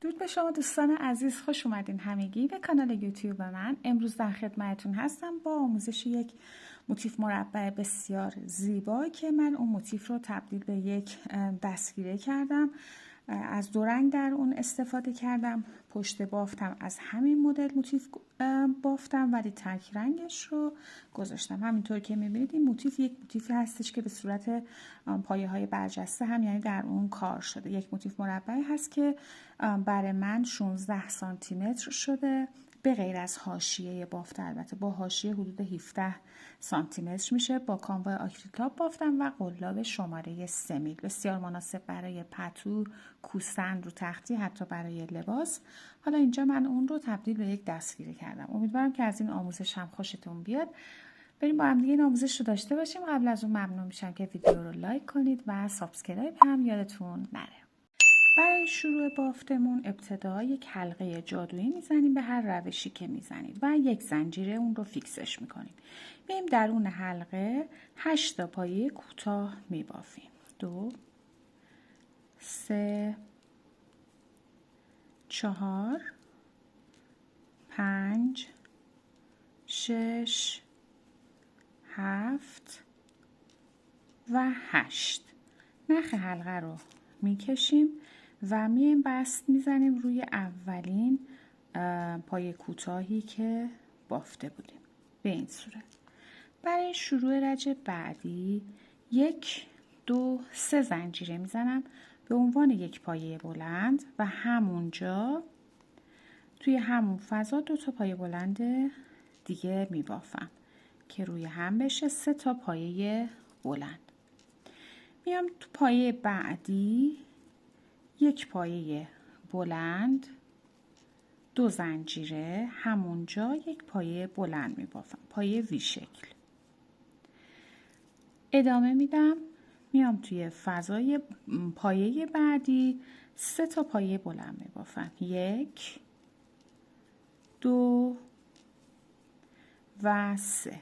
درود به شما دوستان عزیز، خوش اومدین همگی به کانال یوتیوب من. امروز در خدمتتون هستم با آموزش یک موتیف مربع بسیار زیبا که من اون موتیف رو تبدیل به یک دستگیره کردم. از دو رنگ در اون استفاده کردم. پشت بافتم از همین مدل موتیف بافتم ولی تک رنگش رو گذاشتم. همینطور که میبینید این موتیف یک موتیفی هستش که به صورت پایه های برجسته هم یعنی در اون کار شده. یک موتیف مربعی هست که برای من 16 سانتی متر شده به غیر از حاشیه بافت، البته با حاشیه حدود 17 سانتی متر میشه. با کانوای آکریلیک بافتم و قلاب شماره 3 میل، بسیار مناسب برای پتو، کوسن رو تختی، حتی برای لباس. حالا اینجا من اون رو تبدیل به یک دستگیره کردم. امیدوارم که از این آموزش هم خوشتون بیاد. بریم با هم دیگه این آموزش رو داشته باشیم. قبل از اون ممنون میشم که ویدیو رو لایک کنید و سابسکرایب هم یادتون نره. برای شروع بافتمون ابتدا یک حلقه جادویی میزنیم به هر روشی که میزنید و یک زنجیره اون رو فیکسش میکنیم. میایم درون حلقه 8 تا پایه کوتاه میبافیم. 2 3 4 5 6 7 و 8. نخ حلقه رو میکشیم و میایم بست میزنیم روی اولین پایه کوتاهی که بافته بودیم به این صورت. برای شروع رج بعدی 1 2 3 زنجیره میزنم به عنوان یک پایه بلند و همونجا توی همون فضا 2 تا پایه بلند دیگه میبافم که روی هم بشه 3 تا پایه بلند. میام تو پایه بعدی 1 پایه بلند 2 زنجیره همونجا 1 پایه بلند میبافم، پایه وی شکل. ادامه میدم، میام توی فضای پایه بعدی 3 تا پایه بلند میبافم، 1 2 و 3.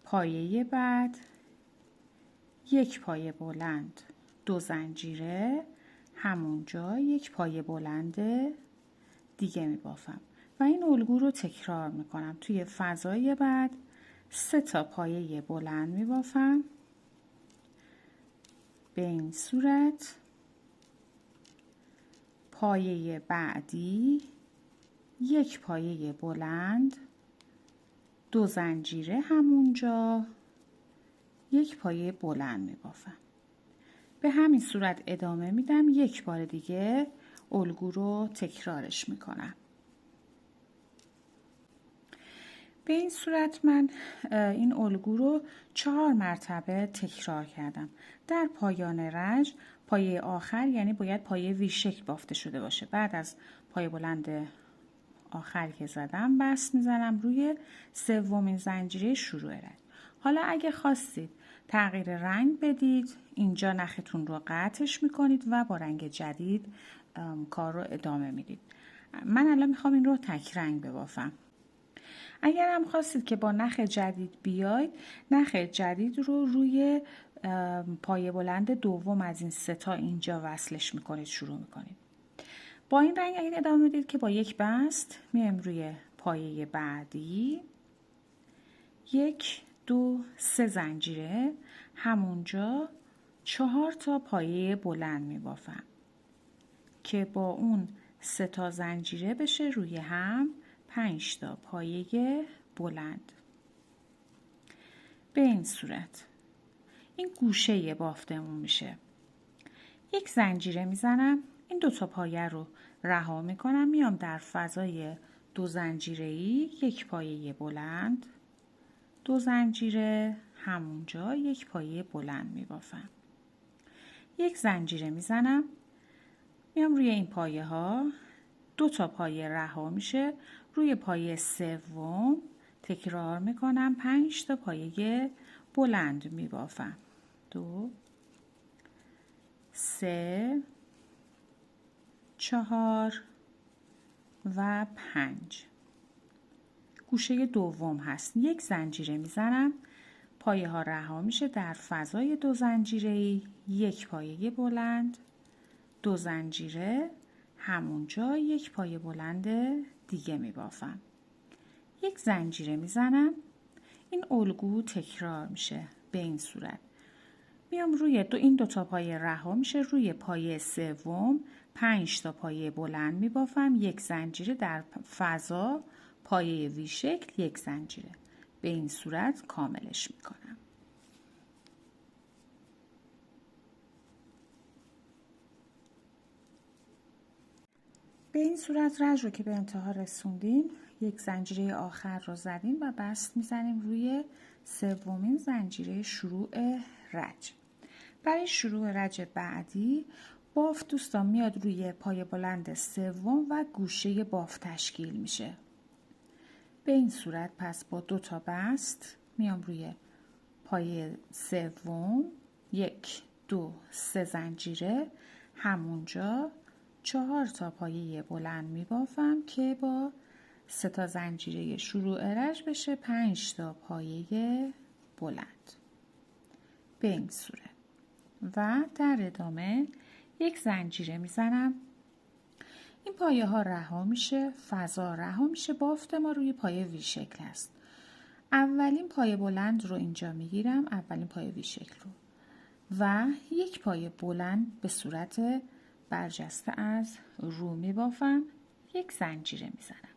پایه بعد 1 پایه بلند 2 زنجیره همونجا 1 پایه بلند دیگه میبافم و این الگو رو تکرار میکنم. توی فضای بعد 3 تا پایه بلند میبافم به این صورت. پایه بعدی 1 پایه بلند 2 زنجیره همونجا 1 پایه بلند میبافم. به همین صورت ادامه میدم. 1 بار دیگه الگو رو تکرارش میکنم. به این صورت من این الگو رو 4 مرتبه تکرار کردم. در پایان رج پایه آخر یعنی باید پایه وی شکل بافته شده باشه. بعد از پایه بلند آخر که زدم بست میزنم روی 3مین زنجیره شروع رج. حالا اگه خواستید تغییر رنگ بدید اینجا نختون رو قطعش میکنید و با رنگ جدید کار رو ادامه میدید. من الان میخوام این رو تک رنگ ببافم. اگر هم خواستید که با نخ جدید بیاید نخ جدید رو روی پایه بلند دوم از این 3 تا اینجا وصلش میکنید، شروع میکنید. با این رنگ اگه ادامه بدید که با یک بست میایم روی پایه بعدی 1 2 3 زنجیره همونجا 4 تا پایه بلند میبافم که با اون 3 تا زنجیره بشه روی هم 5 تا پایه بلند. به این صورت این گوشه بافتمون میشه. 1 زنجیره میزنم، این 2 تا پایه رو رها میکنم، میام در فضای 2 زنجیره‌ای 1 پایه بلند 2 زنجیره همونجا 1 پایه بلند میبافم. 1 زنجیره میزنم، میام روی این پایه ها 2 تا پایه رها میشه، روی پایه 3 تکرار میکنم 5 تا پایه بلند میبافم. 2 3 4 و 5. گوشه دوم هست. 1 زنجیره میزنم، پایه ها رها میشه، در فضای 2 زنجیره‌ای 1 پایه بلند 2 زنجیره همونجا یک پایه بلند دیگه میبافم. یک زنجیره میزنم. این الگو تکرار میشه به این صورت. میام روی این دو تا پایه رها میشه، روی پایه سوم 5 تا پایه بلند میبافم، یک زنجیره در فضا پایه وی شکل، یک زنجیره. به این صورت کاملش میکنم. به این صورت رج رو که به انتها رسوندیم، یک زنجیره آخر رو زدیم و بست میزنیم روی سومین زنجیره شروع رج. برای شروع رج بعدی بافت دوستان میاد روی پایه بلند سوم و گوشه بافت تشکیل میشه. به این صورت پس با 2 تا بست میام روی پایه سوم، 1 2 3 زنجیره، همونجا 4 تا پایه بلند میبافم که با 3 تا زنجیره شروع رج بشه 5 تا پایه بلند. به این صورت و در ادامه یک زنجیره میزنم. این پایه ها رها میشه، فضا رها میشه، بافت ما روی پایه وی شکل است. اولین پایه بلند رو اینجا میگیرم، اولین پایه وی شکل رو، و یک پایه بلند به صورت برجسته از رو میبافم، یک زنجیره میزنم.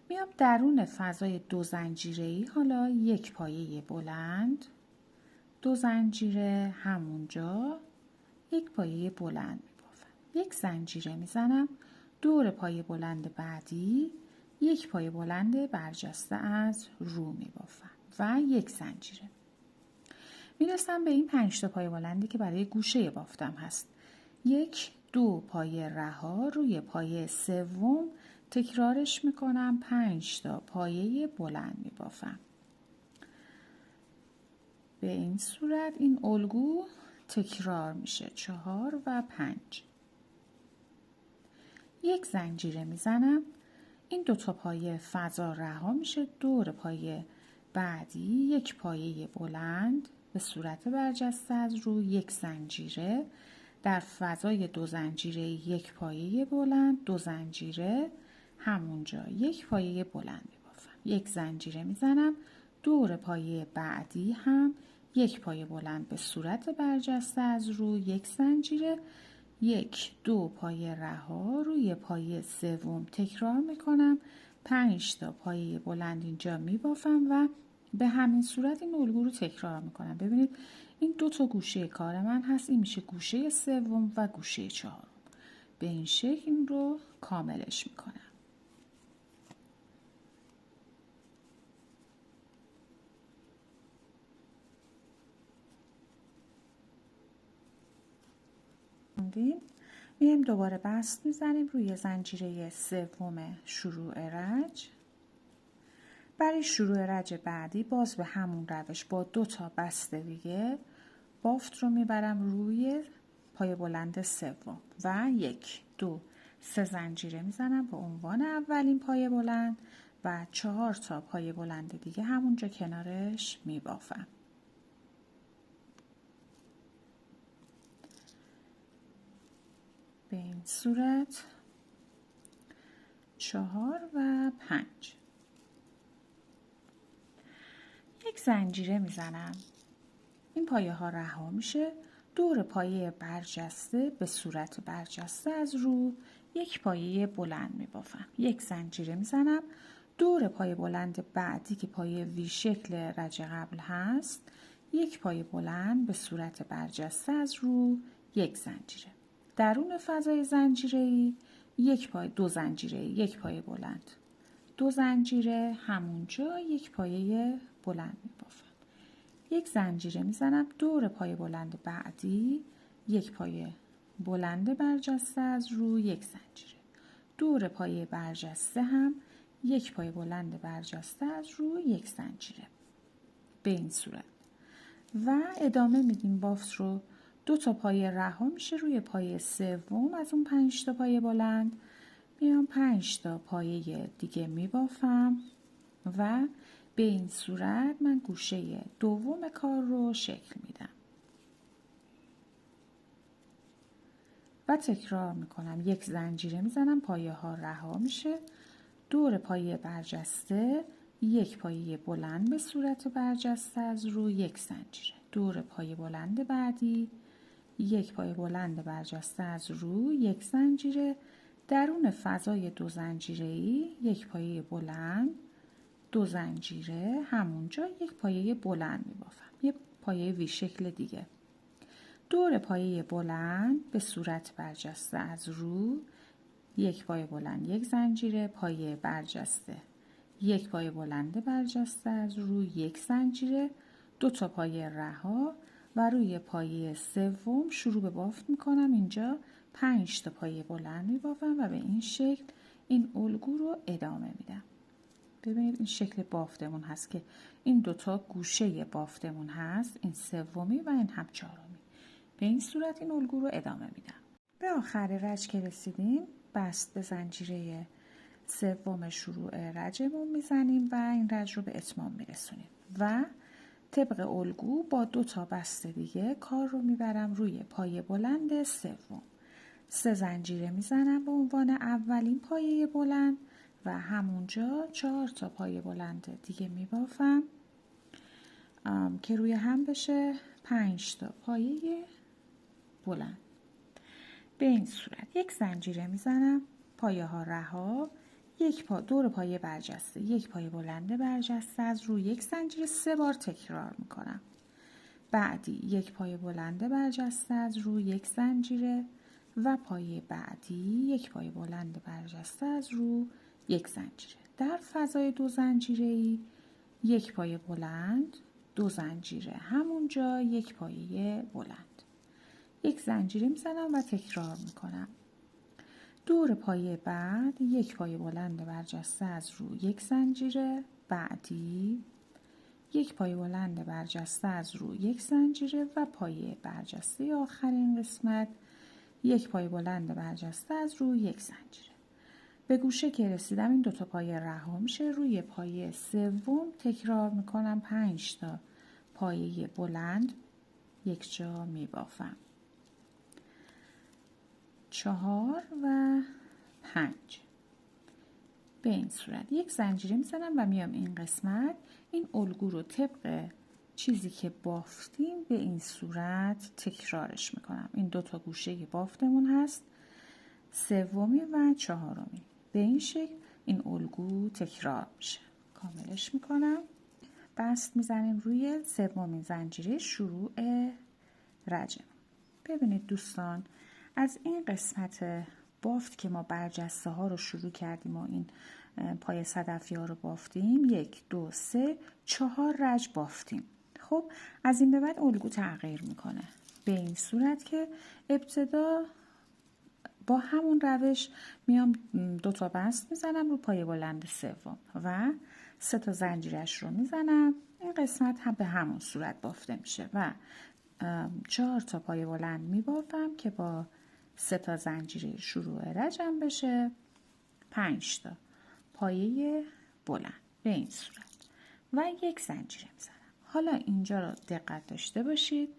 میام درون فضای 2 زنجیره‌ای حالا یک پایه بلند، 2 زنجیره، همونجا یک پایه بلند میبافم، یک زنجیره میزنم. دور پایه بلند بعدی یک پایه بلند برجسته از رو میبافم و یک زنجیره. میرسم به این 5 تا پایه بلندی که برای گوشه بافتم هست. 1 2 پایه رها روی پایه سوم تکرارش میکنم، 5 تا پایه بلند میبافم. به این صورت این الگو تکرار میشه 4 و 5. یک زنجیره میزنم. این 2 تا پایه فضا رها میشه، دور پایه بعدی یک پایه بلند به صورت برجسته از رو، یک زنجیره، در فضای 2 زنجیره یک پایه بلند، 2 زنجیره، همونجا یک پایه بلند میبافم، یک زنجیره میزنم. دور پایه بعدی هم یک پایه بلند به صورت برجسته از رو، یک زنجیره، 1 2 پایه رها روی پایه سوم تکرار میکنم، 5 تا پایه بلند اینجا میبافم و به همین صورت این الگو رو تکرار میکنم. ببینید این 2 تا گوشه کار من هست، این میشه گوشه سوم و گوشه چهارم. به این شکل این رو کاملش میکنم. میایم دوباره بست میزنیم روی زنجیره سوم شروع رج. برای شروع رج بعدی باز به همون روش با 2 تا بست دیگه بافت رو میبرم روی پایه بلند سوم و 1 2 3 زنجیره میزنم به عنوان اولین پایه بلند و 4 تا پایه بلند دیگه همونجا کنارش میبافم. به این صورت 4 و 5. یک زنجیره میزنم. این پایه ها رها میشه، دور پایه برجسته به صورت برجسته از رو یک پایه بلند میبافم، یک زنجیره میزنم. دور پایه بلند بعدی که پایه وی شکل رج قبل هست یک پایه بلند به صورت برجسته از رو، یک زنجیره. درون فضای زنجیره‌ای یک پایه، 2 زنجیره، یک پایه بلند، 2 زنجیره، همونجا یک پایه بلند میبافم، یک زنجیره میزنم. دور پایه بلند بعدی یک پایه بلند برجسته از رو، یک زنجیره. دور پایه برجسته هم یک پایه بلند برجسته از رو، یک زنجیره. به این صورت و ادامه میدیم بافت رو. 2 تا پایه رها میشه روی پایه سوم از اون 5 تا پایه بلند، میام 5 تا پایه دیگه میبافم و به این صورت من گوشه دوم کار رو شکل میدم. و تکرار میکنم. یک زنجیره میزنم، پایه ها رها میشه. دور پایه برجسته یک پایه بلند به صورت برجسته از رو، یک زنجیره. دور پایه بلند بعدی یک پایه بلند برجسته از رو، یک زنجیره. درون فضای دو زنجیره‌ای یک پایه بلند، دو زنجیره، همونجا یک پایه بلند میبافم. یک پایه وی شکل دیگه. دور پایه بلند به صورت برجسته از رو، یک پایه بلند، یک زنجیره، پایه برجسته، یک پایه بلند برجسته از رو، یک زنجیره، دو تا پایه رها و روی پایه سوم شروع به بافت میکنم. اینجا 5 تا پایه بلند میبافم و به این شکل این الگو رو ادامه میدم. ببینید این شکل بافتمون هست که این دوتا گوشه بافتمون هست، این سومی و این هم چهارمی. به این صورت این الگو رو ادامه میدم. به آخر رج که رسیدیم، بست به زنجیره سوم شروع رجمون میزنیم و این رج رو به اتمام میرسونیم و طبق الگو با 2 تا بست دیگه کار رو میبرم روی پایه بلند سوم. 3 زنجیره میزنم به عنوان اولین پایه بلند و همونجا 4 تا پایه بلند دیگه میبافم که روی هم بشه 5 تا پایه بلند. به این صورت یک زنجیره میزنم، پایه ها رها، دور پایه برجسته، یک پایه بلند برجسته از روی، یک زنجیره 3 بار تکرار میکنم. بعدی یک پایه بلند برجسته از روی، یک زنجیره و پایه بعدی یک پایه بلند برجسته از رو، یک زنجیره. در فضای دو زنجیره‌ای یک پایه بلند، دو زنجیره، همونجا یک پایه بلند، یک زنجیره میزنم و تکرار میکنم. دور پایه بعد یک پایه بلند برجسته از رو، یک زنجیره، بعدی یک پایه بلند برجسته از رو، یک زنجیره و پایه برجسته آخرین قسمت یک پایه بلند برجسته از رو، یک زنجیره. به گوشه که رسیدم این 2 تا پایه رها میشه. روی پایه سوم تکرار میکنم 5 تا پایه بلند یک جا میبافم. 4 و 5. به این صورت یک زنجیره میزنم و میام این قسمت این الگو رو طبق چیزی که بافتیم به این صورت تکرارش میکنم. این 2 تا گوشه بافتمون هست، سومی و چهارمی. به این شکل این الگو تکرار میشه. کاملش میکنم. بست میزنیم روی سومین زنجیره شروع رجم. ببینید دوستان، از این قسمت بافت که ما برجسته ها رو شروع کردیم و این پای صدفی ها رو بافتیم، 1 2 3 4 رج بافتیم. خب از این به بعد الگو تغییر میکنه به این صورت که ابتدا با همون روش میام 2 تا بست میزنم رو پایه بلند سوم و 3 تا زنجیرش رو میزنم. این قسمت هم به همون صورت بافته میشه و 4 تا پایه بلند میبافم که با 3 تا زنجیره شروع رجم بشه 5 تا پایه بلند به این صورت و یک زنجیره میزنم. حالا اینجا رو دقت داشته باشید.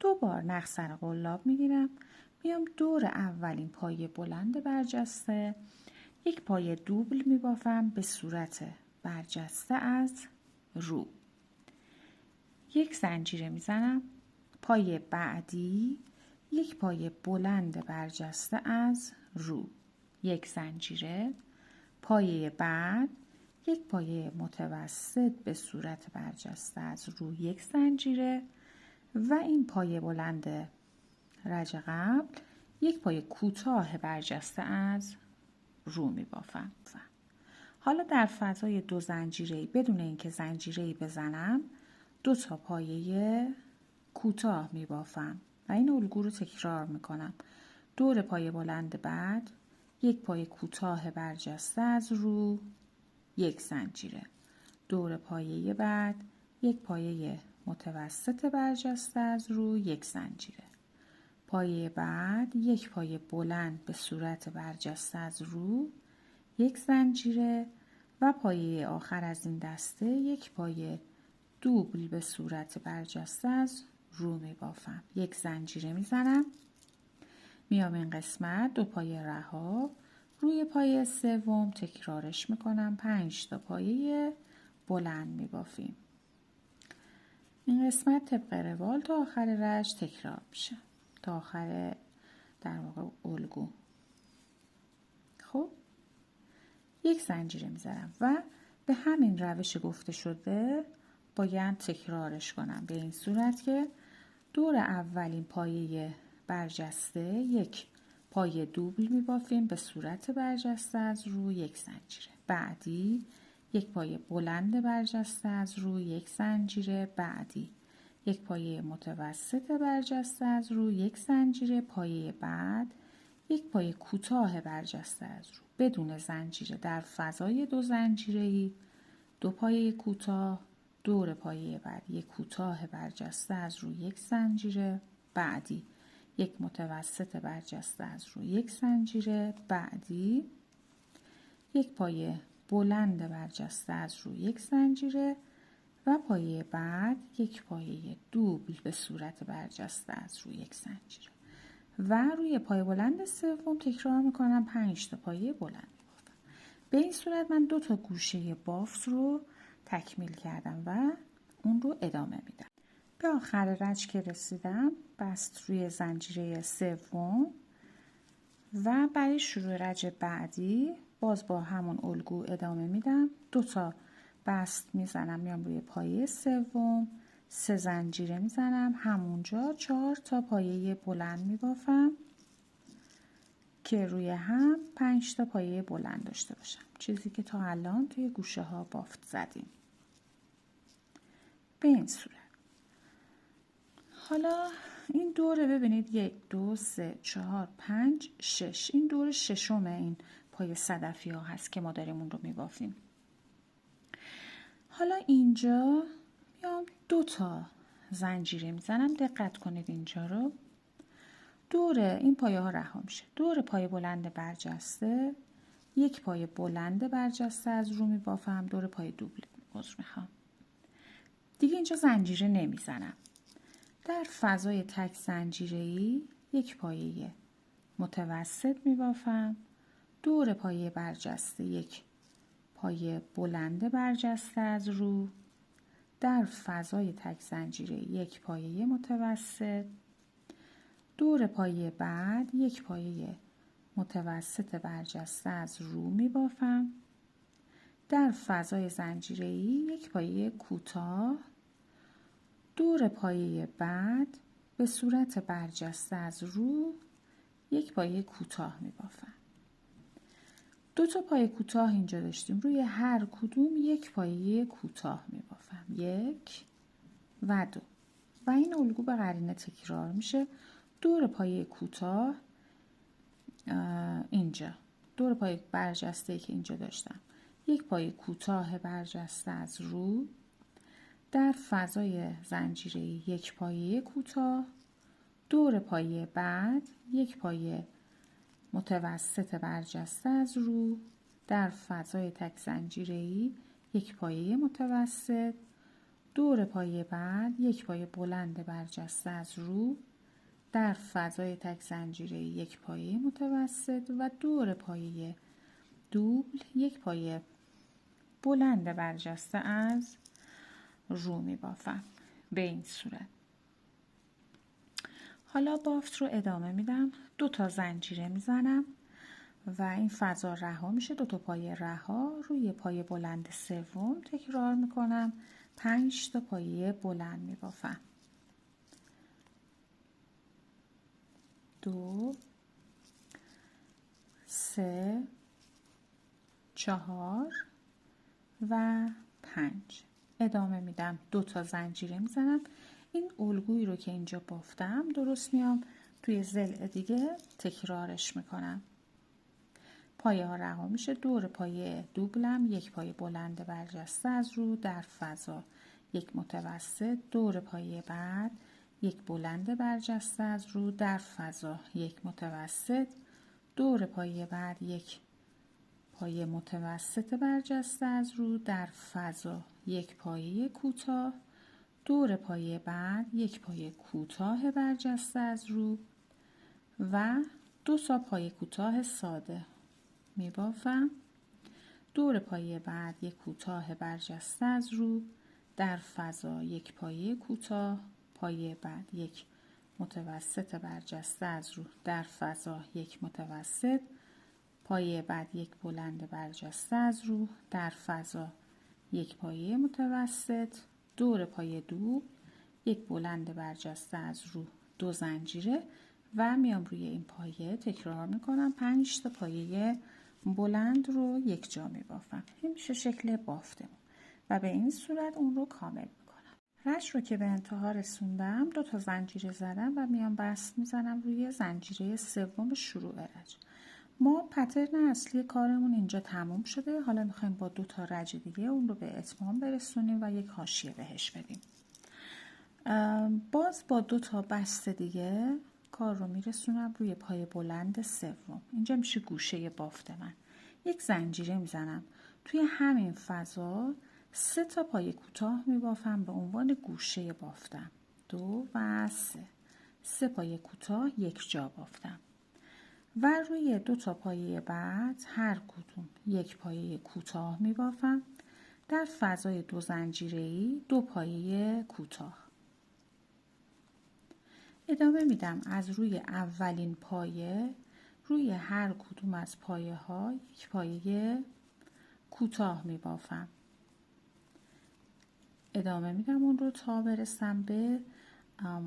2 بار نخ سر قلاب میگیرم، میام دور اولین پایه بلند برجسته یک پایه دوبل میبافم به صورت برجسته از رو، یک زنجیره میزنم. پایه بعدی یک پایه بلند برجسته از رو، یک زنجیره. پایه بعد یک پایه متوسط به صورت برجسته از رو، یک زنجیره و این پایه بلند رج قبل یک پایه کوتاه برجسته از رو می بافم. حالا در فضای دو زنجیره‌ای بدون اینکه زنجیره‌ای بزنم 2 تا پایه کوتاه می بافم و این الگو رو تکرار می کنم. دور پایه بلند بعد یک پایه کوتاه برجسته از رو، یک زنجیره. دور پایه بعد یک پایه متوسط برجسته از رو، یک زنجیره. پایه بعد یک پایه بلند به صورت برجسته از رو، یک زنجیره و پایه آخر از این دسته یک پایه دوبل به صورت برجسته از رو می بافم. یک زنجیره می زنم. میام این قسمت 2 پایه رها، روی پایه سوم تکرارش میکنم، 5 تا پایه بلند میبافیم. این قسمت طبق روال تا آخر رج تکرار میشه، تا آخر در واقع الگو. خب یک زنجیره میذارم و به همین روش گفته شده باید تکرارش کنم، به این صورت که دور اولین پایه برجسته یک پایه دوبل میبافیم به صورت برجسته از روی یک زنجیره، بعدی یک پایه بلند برجسته از روی یک زنجیره، بعدی یک پایه متوسط برجسته از روی یک زنجیره، پایه بعد یک پایه کوتاه برجسته از روی بدون زنجیره در فضای 2 زنجیره‌ای، 2 پایه کوتاه، دور پایه بعد یک کوتاه برجسته از روی یک زنجیره، بعدی یک متوسط برجسته از روی یک زنجیره، بعدی یک پایه بلند برجسته از روی یک زنجیره و پایه بعد یک پایه دوبل به صورت برجسته از روی یک زنجیره و روی پایه بلند سوم تکرار میکنم 5 تا پایه بلند میبافم. به این صورت من 2 تا گوشه بافت رو تکمیل کردم و اون رو ادامه میدم. به آخر رج که رسیدم بست روی زنجیره سوم و برای شروع رج بعدی باز با همون الگو ادامه میدم. 2 تا بست میزنم، میام روی پایه سوم، 3 زنجیره میزنم، همونجا 4 تا پایه بلند میبافم که روی هم 5 تا پایه بلند داشته باشم، چیزی که تا الان توی گوشه ها بافت زدیم. به این صورت حالا این دوره ببینید 1 2 3 4 5 6 این دور ششم این پایه صدفی ها هست که ما داریم اون رو میبافیم. حالا اینجا میام 2 تا زنجیره میزنم، دقت کنید اینجا رو، دور این پایه ها رها میشه، دور پایه بلند برجسته یک پایه بلند برجسته از رو میبافم، دور پایه دوبل عذر میخوام، دیگه اینجا زنجیره نمیزنم. در فضای تک زنجیره‌ای یک پایه متوسط میبافم، دور پایه برجسته یک پایه بلند برجسته از رو، در فضای تک زنجیره یک پایه متوسط، دور پایه بعد یک پایه متوسط برجسته از رو میبافم، در فضای زنجیره‌ای یک پایه کوتاه، دور پایه بعد به صورت برجسته از رو یک پایه کوتاه میبافم. 2 تا پایه کوتاه اینجا داشتیم، روی هر کدوم یک پایه کوتاه میبافم، 1 و 2 و این الگو به قرینه تکرار میشه. دور پایه کوتاه اینجا، دور پایه برجسته که اینجا داشتم یک پایه کوتاه برجسته از رو، در فضای زنجیره یک پایه کوتاه، دور پایه بعد یک پایه متوسط برجسته از رو، در فضای تک زنجیره‌ای یک پایه متوسط، دور پایه بعد یک پایه بلند برجسته از رو، در فضای تک زنجیره‌ای یک پایه متوسط و دور پایه دوبل یک پایه بلند برجسته از رو میبافم. به این صورت حالا بافت رو ادامه میدم، 2 تا زنجیره میزنم و این فضا رها میشه، 2 تا پایه رها، روی پایه بلند سوم تکرار میکنم، 5 تا پایه بلند میبافم، 2 3 4 و 5 ادامه میدم، 2 تا زنجیره میزنم. این الگویی رو که اینجا بافتم درست میام توی ضلع دیگه تکرارش میکنم. پایه ها رها میشه، دور پایه دوبلم یک پایه بلند برجسته از رو، در فضا یک متوسط، دور پایه بعد یک بلند برجسته از رو، در فضا یک متوسط، دور پایه بعد یک پایه متوسط برجسته از رو، در فضا یک پایه کوتاه، دور پایه بعد یک پایه کوتاه برجسته از رو و 2 تا پایه کوتاه ساده میبافم. دور پایه بعد یک کوتاه برجسته از رو، در فضا یک پایه کوتاه، پایه بعد یک متوسط برجسته از رو، در فضا یک متوسط، پایه بعد یک بلند برجسته از رو، در فضا یک پایه متوسط، دور پایه دوبل، یک بلند برجسته از رو، 2 زنجیره و میام روی این پایه تکرار میکنم. 5 تا پایه بلند رو یک جا میبافم. این میشه شکل بافتمون و به این صورت اون رو کامل میکنم. رش رو که به انتها رسوندم 2 تا زنجیره زدم و میام بست میزنم روی زنجیره سوم شروع رج. ما پترن اصلی کارمون اینجا تموم شده. حالا میخوایم با 2 تا رج دیگه اون رو به اتمام برسونیم و یک حاشیه بهش بدیم. باز با 2 تا بست دیگه کار رو میرسونم روی پای بلند سوم. اینجا میشه گوشه بافت من. یک زنجیره میزنم توی همین فضا 3 تا پای کوتاه میبافم به عنوان گوشه بافتم. 2 و 3. 3 پای کوتاه یک جا بافتم و روی 2 تا پایه بعد هر کدوم یک پایه کوتاه میبافم. در فضای 2 زنجیره‌ای 2 پایه کوتاه. ادامه میدم از روی اولین پایه روی هر کدوم از پایه ها یک پایه کوتاه می بافم. ادامه میدم اون رو تا برسم به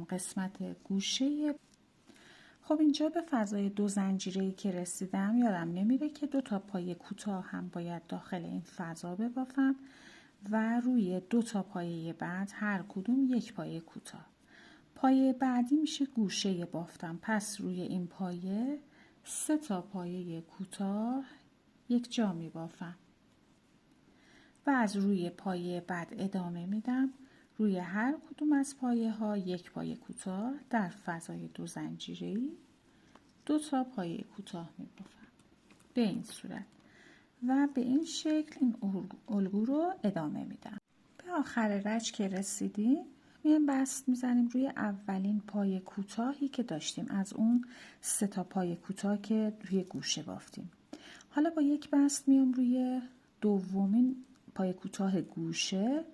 قسمت گوشه. خب اینجا به فضای 2 زنجیره‌ای که رسیدم یادم نمیره که 2 تا پایه کوتاه هم باید داخل این فضا ببافم و روی 2 تا پایه بعد هر کدوم یک پایه کوتاه. پایه بعدی میشه گوشه بافتم. پس روی این پایه 3 تا پایه کوتاه یک جا می بافم و از روی پایه بعد ادامه میدم. روی هر کدوم از پایه ها یک پایه کوتاه در فضای 2 زنجیره‌ای 2 تا پایه کوتاه می بافم به این صورت و به این شکل این الگو رو ادامه میدم. به آخر رج که رسیدیم میام بست میزنیم روی اولین پایه کوتاهی که داشتیم از اون 3 تا پایه کوتاه که روی گوشه بافتیم. حالا با یک بست میام روی دومین پایه کوتاه گوشه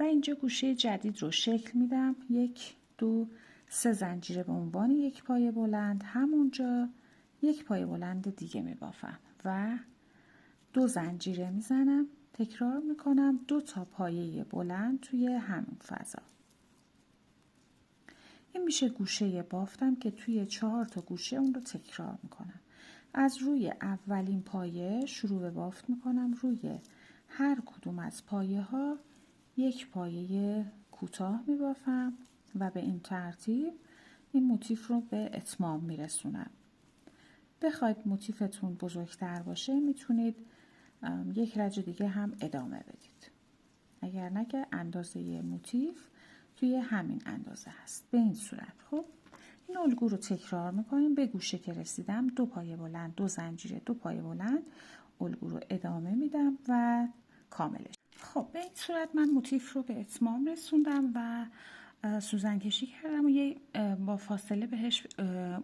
و اینجا گوشه جدید رو شکل میدم. 1 2 3 زنجیره به عنوان یک پایه بلند. همونجا یک پایه بلند دیگه میبافم و 2 زنجیره میزنم. تکرار میکنم 2 تا پایه بلند توی همون فضا. این میشه گوشه بافتم که توی 4 تا گوشه اون رو تکرار میکنم. از روی اولین پایه شروع به بافت میکنم. روی هر کدوم از پایه ها یک پایه کوتاه میبافم و به این ترتیب این موتیف رو به اتمام میرسونم. بخواید موتیفتون بزرگتر باشه میتونید یک رج دیگه هم ادامه بدید. اگر نه که اندازه موتیف توی همین اندازه هست. به این صورت. خب این الگو رو تکرار میکنیم. به گوشه که رسیدم 2 پایه بلند 2 زنجیره 2 پایه بلند الگو رو ادامه میدم و کاملش. خب به این صورت من موتیف رو به اتمام رسوندم و سوزن کشی کردم و یه با فاصله بهش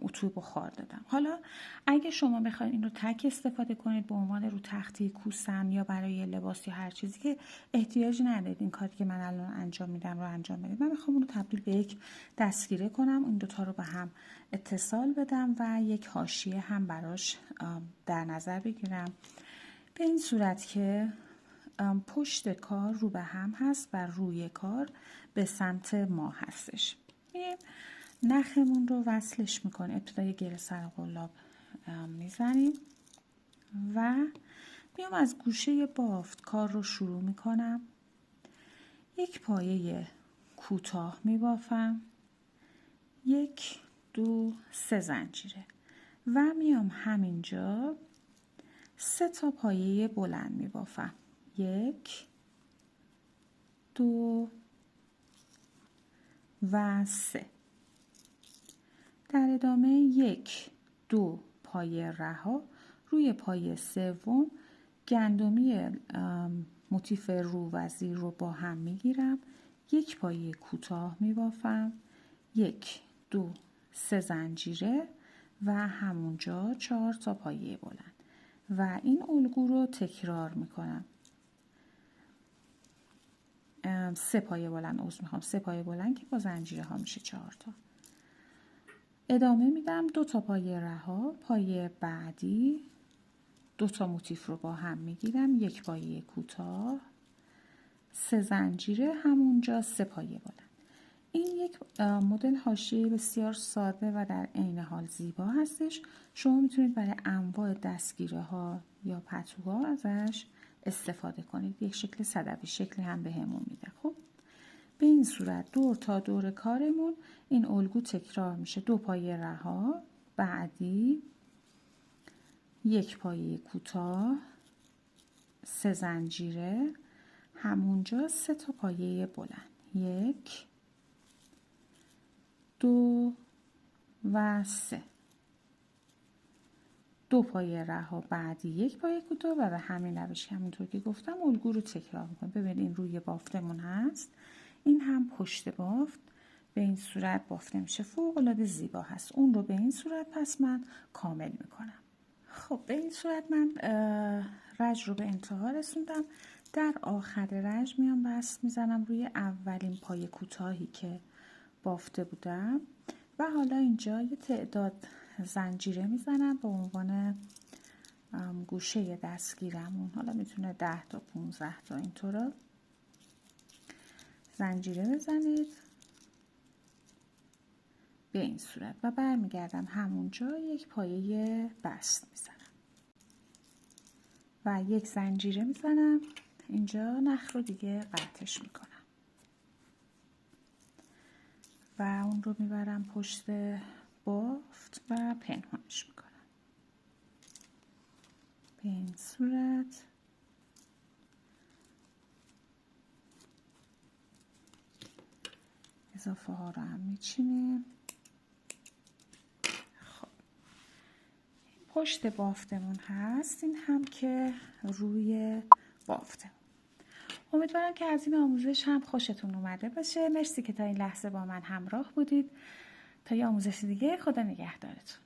اتو بخار دادم. حالا اگه شما بخواید این رو تک استفاده کنید به عنوان رو تختی کوسن یا برای لباس یا هر چیزی که احتیاج ندارید این کاری که من الان انجام میدم رو انجام بدید. من میخوام اون رو تبدیل به یک دستگیره کنم. این دوتا رو به هم اتصال بدم و یک حاشیه هم براش در نظر بگیرم به این صورت که پشت کار رو به هم هست و روی کار به سمت ما هستش. نخمون رو وصلش میکنیم. ابتدای گره سر قلاب میزنیم و میام از گوشه بافت کار رو شروع میکنم. یک پایه کوتاه میبافم. 1 2 3 زنجیره و میام همینجا 3 تا پایه بلند میبافم. 1 2 و 3. در ادامه 1 2 پایه رها روی پایه سوم گندمی موتیف رو و زیر رو با هم میگیرم. یک پایه کوتاه میبافم. 1 2 3 زنجیره و همونجا 4 تا پایه بلند و این الگو رو تکرار میکنم. 3 پایه بلند 3 پایه بلند که با زنجیره ها میشه 4 تا. ادامه میدم 2 تا پایه رها، پایه بعدی 2 تا موتیف رو با هم میگیرم، 1 پایه کوتاه، 3 زنجیره، همونجا 3 پایه بلند. این یک مدل حاشیه بسیار ساده و در عین حال زیبا هستش. شما میتونید برای انواع دستگیره ها یا پتوها ازش استفاده کنید. یک شکل صدفی شکلی هم بهمون میده. خب به این صورت دور تا دور کارمون این الگو تکرار میشه. 2 پایه رها، بعدی 1 پایه کوتاه، 3 زنجیره، همونجا 3 تا پایه بلند، 1 2 و 3. 2 پایه رها، بعدی 1 پایه کوتاه و به همین روش همونطور که گفتم الگو رو تکرار میکنیم. ببینید این روی بافتمون هست، این هم پشت بافت. به این صورت بافته میشه، فوق العاده زیبا هست. اون رو به این صورت پس من کامل میکنم. خب به این صورت من رج رو به انتها رسوندم. در آخر رج میام بست میزنم روی اولین پایه کوتاهی که بافته بودم و حالا اینجا یه تعداد زنجیره میزنم به عنوان گوشه دستگیرمون. حالا میتونه 10 تا 15 تا اینطورا زنجیره بزنید به این صورت و برمیگردم همونجا 1 پایه بست میزنم و 1 زنجیره میزنم اینجا. نخ رو دیگه قطعش میکنم و اون رو میبرم پشت بافت و پنهانش میکنم به این صورت. اضافه ها رو هم میچینیم. خب پشت بافتمون هست، این هم که روی بافتمون. امیدوارم که از این آموزش هم خوشتون اومده باشه. مرسی که تا این لحظه با من همراه بودید. تا یه آموزش دیگه، خدا نگهدارتون.